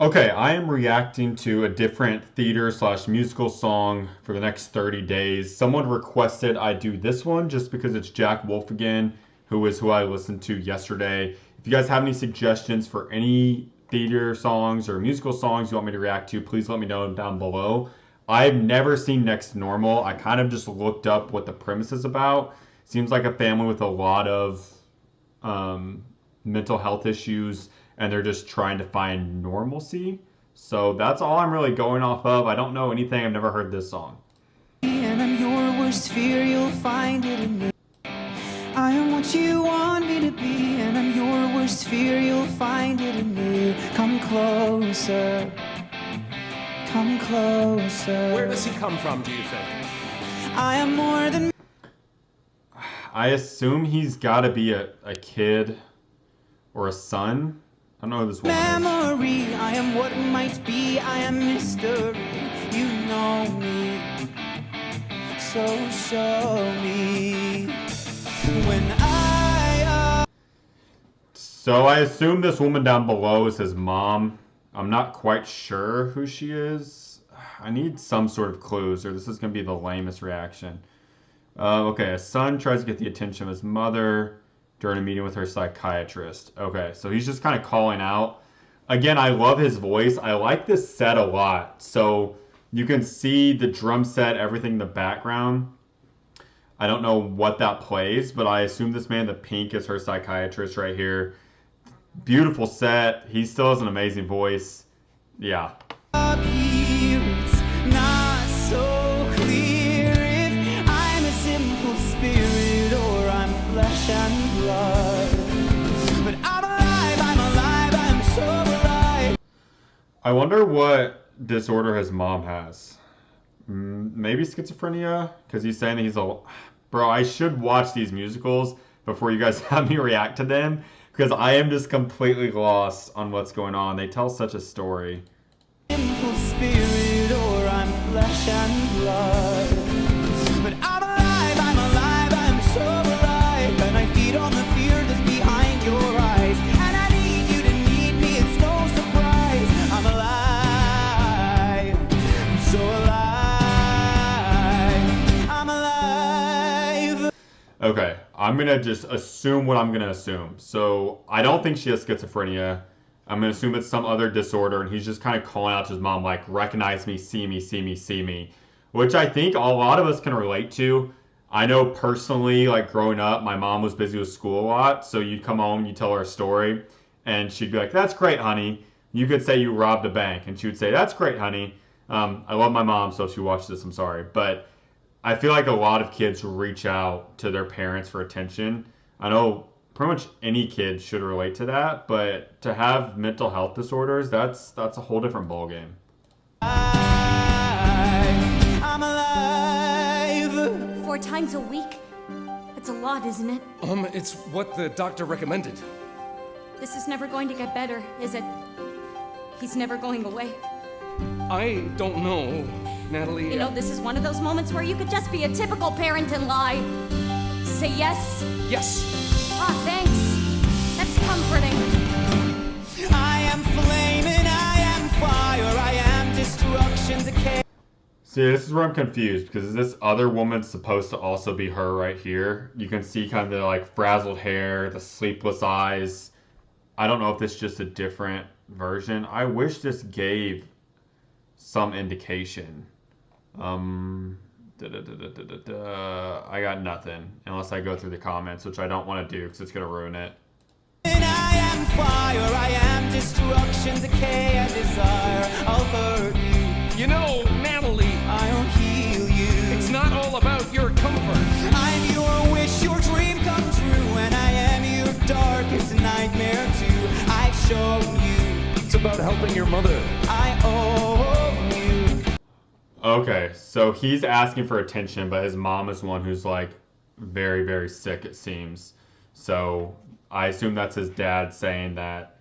Okay, I am reacting to a different theater slash musical song for the next 30 days. Someone requested I do this one just because it's Jack Wolfe again, who is who I listened to yesterday. If you guys have any suggestions for any theater songs or musical songs you want me to react to, please let me know down below. I've never seen Next Normal. I kind of just looked up what the premise is about. Seems like a family with a lot of um, mental health issues, and they're just trying to find normalcy. So that's all I'm really going off of. I don't know anything. I've never heard this song. And I'm your worst fear, you'll find it in me. I am what you want me to be, and I'm your worst fear, you'll find it in me. Come closer, come closer. Where does he come from, do you think? I am more than... I assume he's got to be a kid or a son. I don't know who this woman is. memory. I am what might be, I am mystery. You know me, so show me. When So I assume this woman down below is his mom. I'm not quite sure who she is. I need some sort of clues, or this is going to be the lamest reaction. Okay, a son tries to get the attention of his mother during a meeting with her psychiatrist. Okay, so he's just kind of calling out. Again, I love his voice. I like this set a lot. So you can see the drum set, everything in the background. I don't know what that plays, but I assume this man, the pink, is her psychiatrist right here. Beautiful set. He still has an amazing voice. Yeah. up here, it's not so clear if I'm a simple spirit or I'm flesh and blood. But I'm so alive. I wonder what disorder his mom has. Maybe schizophrenia? Because he's saying that he's a... Bro, I should watch these musicals before you guys have me react to them, because I am just completely lost on what's going on. They tell such a story. Simple spirit or I'm flesh and blood. But I'm so alive. And I feed on the fear that's behind your eyes. And I need you to need me, it's no surprise. I'm alive, I'm so alive. I'm alive. Okay, I'm going to just assume what I'm going to assume. So I don't think she has schizophrenia. I'm going to assume it's some other disorder, and he's just kind of calling out to his mom, like, recognize me, see me, see me, see me, which I think a lot of us can relate to. I know personally, like, growing up, my mom was busy with school a lot, so you'd come home, you'd tell her a story, and she'd be like, that's great, honey. You could say you robbed a bank, and she would say, that's great, honey. I love my mom, so if she watches this, I'm sorry. But I feel like a lot of kids reach out to their parents for attention. I know pretty much any kid should relate to that, but to have mental health disorders, that's a whole different ballgame. I'm alive. 4 times a week? It's a lot, isn't it? It's what the doctor recommended. This is never going to get better, is it? He's never going away. I don't know, Natalie. You know, this is one of those moments where you could just be a typical parent and lie. Say yes. Yes. Ah, thanks. That's comforting. I am flame and I am fire. I am destruction, decay. See, this is where I'm confused, because is this other woman supposed to also be her right here? You can see kind of the, like, frazzled hair, the sleepless eyes. I don't know if this is just a different version. I wish this gave some indication. I got nothing unless I go through the comments, which I don't want to do because it's going to ruin it. And I am fire. I am destruction, decay, and desire. I'll hurt you. You know, Natalie, I'll heal you. it's not all about your comfort. I'm your wish, your dream come true, and I am your darkest nightmare too. I've shown you. It's about helping your mother. I owe you. Okay, so he's asking for attention, but his mom is one who's, like, very, very sick, it seems. So I assume that's his dad saying that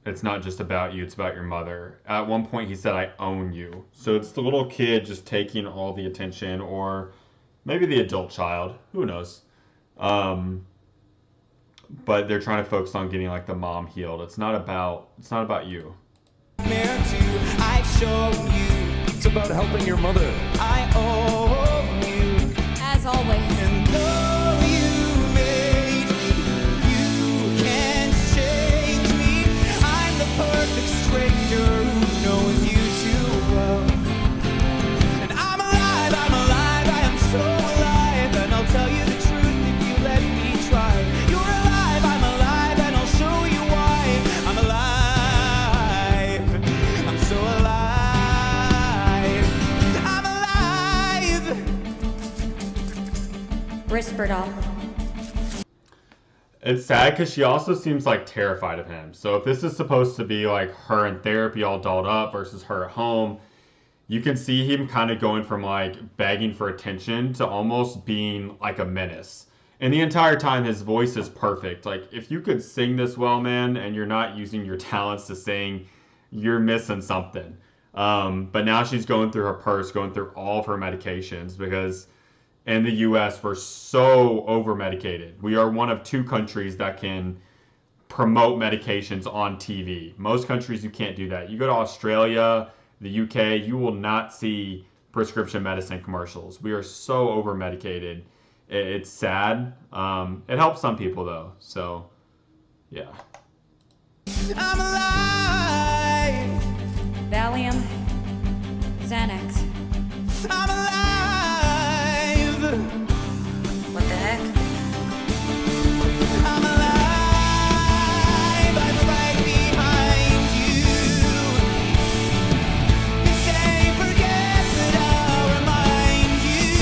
it's not just about you, it's about your mother. At one point he said, I own you. So it's the little kid just taking all the attention, or maybe the adult child. Who knows? but they're trying to focus on getting like the mom healed. It's not about you. Nightmare too. I've shown you. It's about helping your mother. I owe you. As always. And though you made me, you can't change me. I'm the perfect stranger who knows you too well. And I'm alive, I am so alive. And I'll tell you the truth if you let me try. You're alive, I'm alive, and I'll show you why. I'm alive, I'm so alive. I'm alive. Risperdal. It's sad because she also seems like terrified of him. So if this is supposed to be like her in therapy all dolled up versus her at home, you can see him kind of going from like begging for attention to almost being like a menace. And the entire time his voice is perfect. Like if you could sing this well, man, and you're not using your talents to sing, you're missing something. But now she's going through her purse, going through all of her medications because in the US we're so over medicated. We are one of two countries that can promote medications on TV. Most countries you can't do that. You go to Australia, the UK, you will not see prescription medicine commercials. We are so over medicated. It's sad. It helps some people though. So, yeah. I'm alive. Valium. Xanax. I'm alive. What the heck? I'm alive. I'm right behind you. You say forget, but I'll remind you.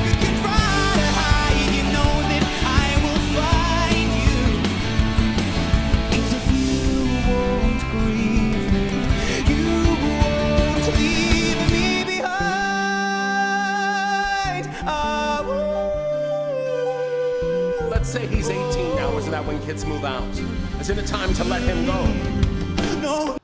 You can try to hide, you know that I will find you. 'Cause if you won't grieve me, you won't leave me behind. Let's say he's 18 now. Isn't that when kids move out? Isn't it time to let him go? No.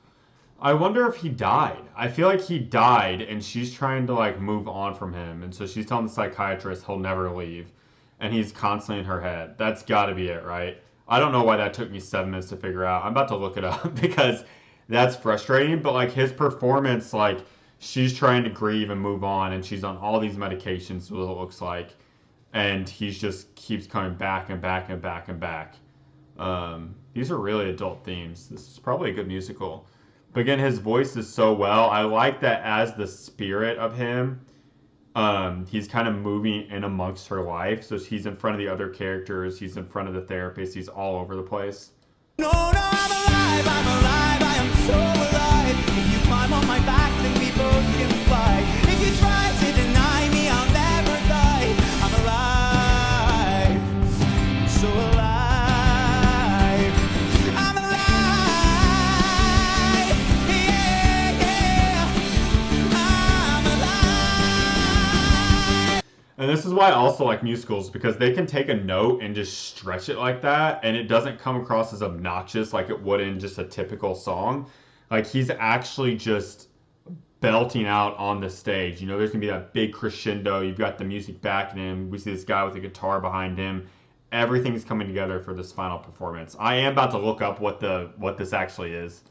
I wonder if he died. I feel like he died and she's trying to like move on from him. And so she's telling the psychiatrist he'll never leave. And he's constantly in her head. That's got to be it, right? I don't know why that took me 7 minutes to figure out. I'm about to look it up because that's frustrating. But like his performance, like she's trying to grieve and move on and she's on all these medications, what it looks like. And he just keeps coming back and back and back and back. These are really adult themes. This is probably a good musical. But again, his voice is so well. I like that as the spirit of him, he's kind of moving in amongst her life. So he's in front of the other characters. He's in front of the therapist. He's all over the place. No, I'm alive, I am so alive. If you climb on my back, then we both can fly. If you try to deny me, I'll never die. I'm alive, so alive. I'm alive, yeah, yeah. I'm alive. And this is why I also like musicals, because they can take a note and just stretch it like that, and it doesn't come across as obnoxious like it would in just a typical song. Like, he's actually just belting out on the stage. You know, there's going to be that big crescendo. You've got the music backing him. We see this guy with a guitar behind him. Everything's coming together for this final performance. I am about to look up what this actually is.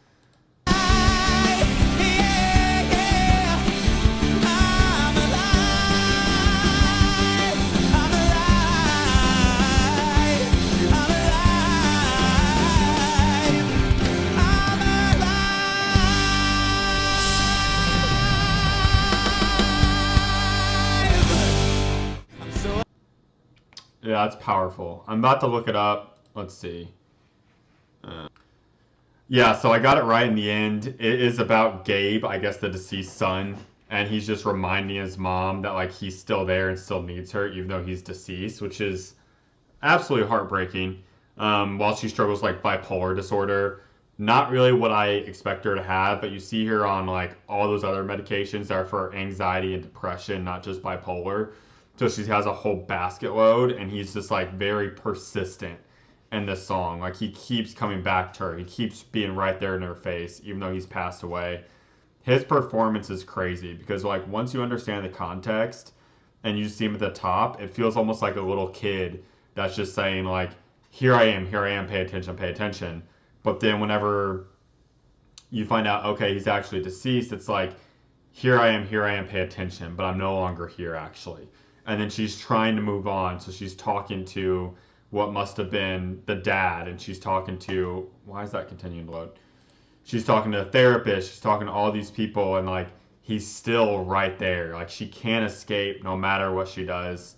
Yeah, that's powerful. I'm about to look it up. Let's see. Yeah, so I got it right in the end. It is about Gabe, I guess the deceased son, and he's just reminding his mom that like he's still there and still needs her, even though he's deceased, which is absolutely heartbreaking. While she struggles like bipolar disorder, not really what I expect her to have, but you see her on like all those other medications that are for anxiety and depression, not just bipolar. So she has a whole basket load, and he's just like very persistent in this song. Like he keeps coming back to her. He keeps being right there in her face, even though he's passed away. His performance is crazy because like once you understand the context and you see him at the top, it feels almost like a little kid that's just saying like, here I am, pay attention, pay attention. But then whenever you find out, okay, he's actually deceased, it's like, here I am, pay attention, but I'm no longer here actually. And then she's trying to move on, so she's talking to what must have been the dad, and she's talking to, why is that continuing to load? She's talking to a therapist, she's talking to all these people, and like, he's still right there. Like, she can't escape no matter what she does.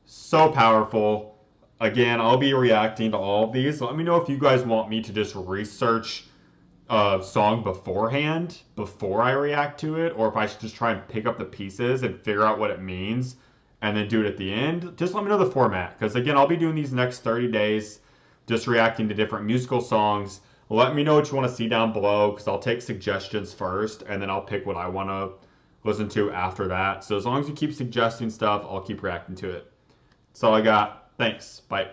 So powerful. Again, I'll be reacting to all of these. Let me know if you guys want me to just research a song beforehand, before I react to it, or if I should just try and pick up the pieces and figure out what it means and then do it at the end. Just let me know the format, because again, I'll be doing these next 30 days, just reacting to different musical songs. Let me know what you want to see down below, because I'll take suggestions first, and then I'll pick what I want to listen to after that. So as long as you keep suggesting stuff, I'll keep reacting to it. That's all I got. Thanks. Bye.